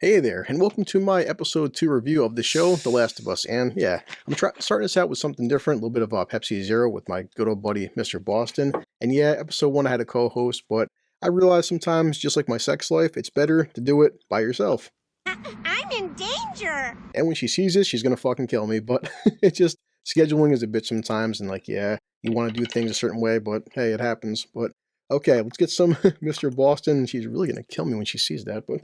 Hey there, and welcome to my episode 2 review of the show, The Last of Us. And yeah, starting this out with something different, a little bit of Pepsi Zero with my good old buddy, Mr. Boston. And yeah, episode 1 I had a co-host, but I realize sometimes, just like my sex life, it's better to do it by yourself. I'm in danger! And when she sees this, she's gonna fucking kill me, but it's just, scheduling is a bitch sometimes, and like, yeah, you want to do things a certain way, but hey, it happens. But okay, let's get some Mr. Boston. She's really gonna kill me when she sees that, but...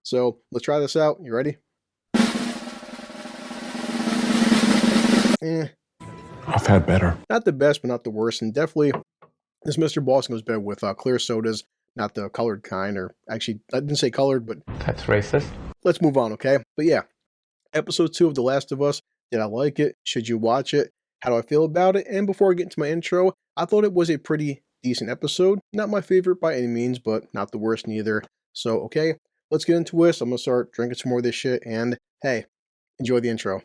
So let's try this out. You ready? I've had better. Not the best, but not the worst. And definitely, this Mr. Boston goes better with clear sodas, not the colored kind. Or actually, I didn't say colored, but That's racist. let's move on, okay? But yeah, episode 2 of The Last of Us. Did I like it? Should you watch it? How do I feel about it? And before I get into my intro, I thought it was a pretty decent episode. Not my favorite by any means, but not the worst neither. So, okay, let's get into this. I'm going to start drinking some more of this shit, and hey, enjoy the intro.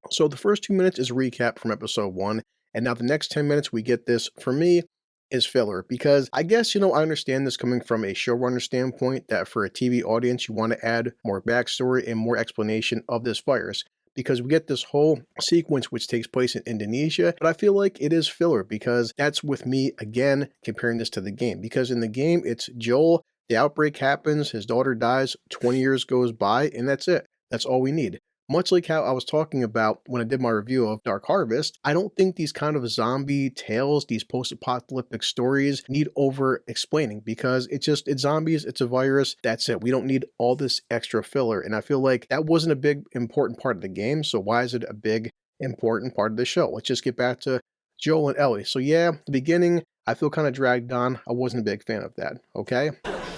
So the first 2 minutes is a recap from episode 1, and now the next 10 minutes we get this, for me, is filler, because I guess, I understand this coming from a showrunner standpoint, that for a TV audience you want to add more backstory and more explanation of this virus, because we get this whole sequence which takes place in Indonesia, but I feel like it is filler, because that's with me, again, comparing this to the game, because in the game it's Joel, the outbreak happens, his daughter dies, 20 years goes by, and that's it. That's all we need. Much like how I was talking about when I did my review of Dark Harvest, I don't think these kind of zombie tales, these post-apocalyptic stories need over-explaining, because it's zombies, it's a virus, that's it. We don't need all this extra filler, and I feel like that wasn't a big important part of the game, so why is it a big important part of the show? Let's just get back to Joel and Ellie. So yeah, the beginning, I feel kind of dragged on. I wasn't a big fan of that, okay?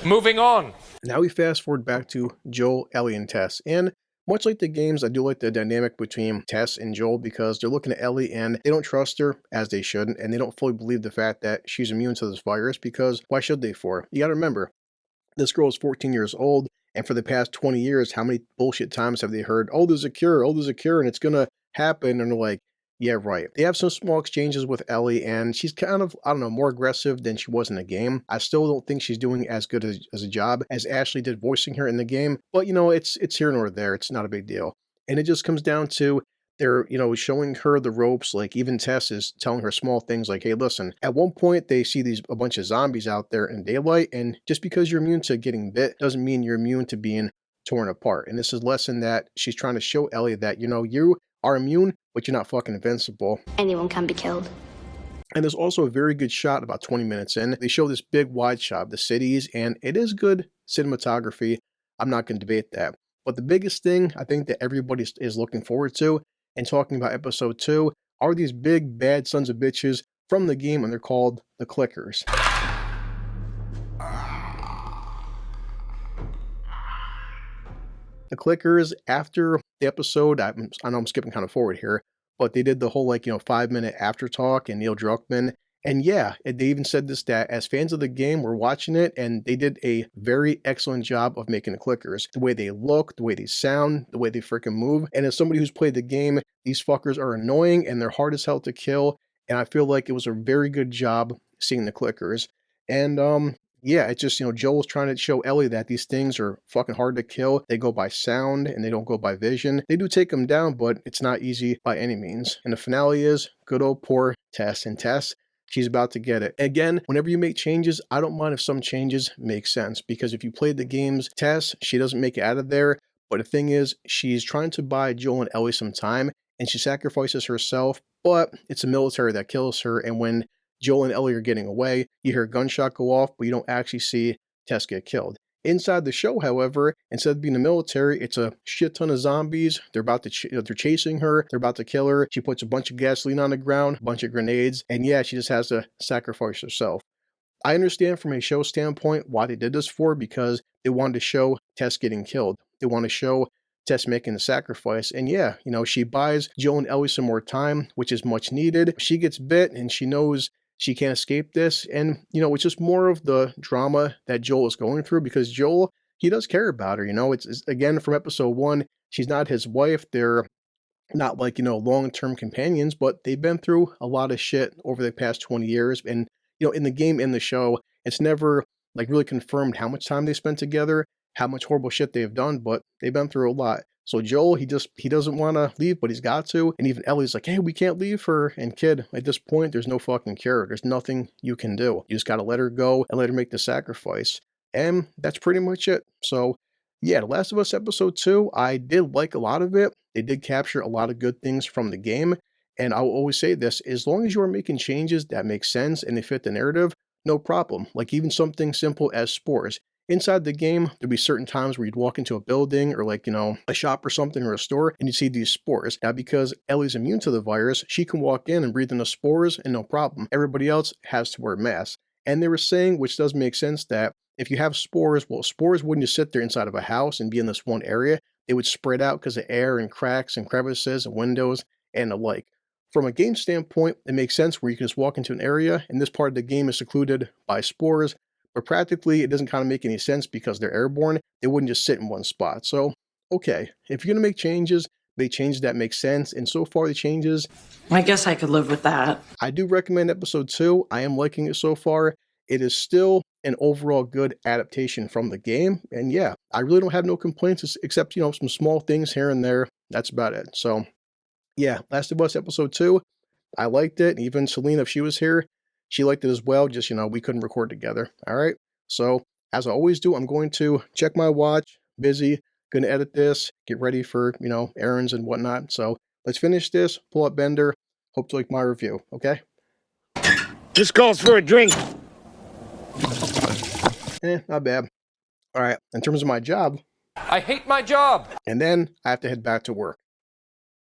Moving on. Now we fast forward back to Joel, Ellie, and Tess, and much like the games, I do like the dynamic between Tess and Joel, because they're looking at Ellie and they don't trust her as they should, and they don't fully believe the fact that she's immune to this virus, because why should they for? You gotta remember, this girl is 14 years old, and for the past 20 years, how many bullshit times have they heard, oh, there's a cure, and it's gonna happen, and they're like, yeah, right. They have some small exchanges with Ellie, and she's kind of, I don't know, more aggressive than she was in the game. I still don't think she's doing as good as a job as Ashley did voicing her in the game, but, it's here nor there. It's not a big deal. And it just comes down to they're, showing her the ropes. Like, even Tess is telling her small things like, hey, listen, at one point they see a bunch of zombies out there in daylight, and just because you're immune to getting bit doesn't mean you're immune to being torn apart. And this is a lesson that she's trying to show Ellie, that, you are immune, but you're not fucking invincible. Anyone can be killed. And there's also a very good shot about 20 minutes in. They show this big wide shot of the cities, and it is good cinematography. I'm not going to debate that. But the biggest thing I think that everybody is looking forward to, and talking about episode 2, are these big bad sons of bitches from the game, and they're called the Clickers. The Clickers, after the episode, I know I'm skipping kind of forward here, but they did the whole 5-minute after talk, and Neil Druckmann, and yeah, they even said this, that as fans of the game, we're watching it, and they did a very excellent job of making the Clickers. The way they look, the way they sound, the way they freaking move, and as somebody who's played the game, these fuckers are annoying, and they're hard as hell to kill, and I feel like it was a very good job seeing the Clickers. And yeah, it's just, Joel's trying to show Ellie that these things are fucking hard to kill. They go by sound and they don't go by vision. They do take them down, but it's not easy by any means. And the finale is good old poor Tess. And Tess, she's about to get it. Again, whenever you make changes, I don't mind if some changes make sense, because if you played the games, Tess, she doesn't make it out of there. But the thing is, she's trying to buy Joel and Ellie some time, and she sacrifices herself, but it's the military that kills her. And when Joel and Ellie are getting away, you hear a gunshot go off, but you don't actually see Tess get killed. Inside the show, however, instead of being the military, it's a shit ton of zombies. They're about to, they're chasing her. They're about to kill her. She puts a bunch of gasoline on the ground, a bunch of grenades, and yeah, she just has to sacrifice herself. I understand from a show standpoint why they did this for, because they wanted to show Tess getting killed. They want to show Tess making the sacrifice, and yeah, she buys Joel and Ellie some more time, which is much needed. She gets bit, and she knows she can't escape this, and, it's just more of the drama that Joel is going through, because Joel, he does care about her, it's again, from episode 1, she's not his wife, they're not like, long-term companions, but they've been through a lot of shit over the past 20 years. And, in the game, in the show, it's never like really confirmed how much time they spent together, how much horrible shit they've done, but they've been through a lot. So Joel, he doesn't want to leave, but he's got to. And even Ellie's like, hey, we can't leave her. And kid, at this point, there's no fucking cure. There's nothing you can do. You just got to let her go and let her make the sacrifice. And that's pretty much it. So yeah, The Last of Us Episode 2, I did like a lot of it. They did capture a lot of good things from the game. And I will always say this, as long as you are making changes that make sense and they fit the narrative, no problem. Like even something simple as spores. Inside the game, there'd be certain times where you'd walk into a building or like, a shop or something or a store and you'd see these spores. Now, because Ellie's immune to the virus, she can walk in and breathe in the spores and no problem. Everybody else has to wear masks. And they were saying, which does make sense, that if you have spores, well, spores wouldn't just sit there inside of a house and be in this one area. They would spread out because of air and cracks and crevices and windows and the like. From a game standpoint, it makes sense where you can just walk into an area and this part of the game is secluded by spores. But practically, it doesn't kind of make any sense because they're airborne. They wouldn't just sit in one spot. So, okay, if you're going to make changes, make changes that make sense. And so far, the changes, I guess I could live with that. I do recommend Episode 2. I am liking it so far. It is still an overall good adaptation from the game. And yeah, I really don't have no complaints except, some small things here and there. That's about it. So, yeah, Last of Us Episode 2, I liked it. Even Selena, if she was here, she liked it as well, just, we couldn't record together. All right. So, as I always do, I'm going to check my watch, busy, going to edit this, get ready for, errands and whatnot. So, let's finish this, pull up Bender. Hope to like my review. Okay. This calls for a drink. Not bad. All right. In terms of my job, I hate my job. and then I have to head back to work.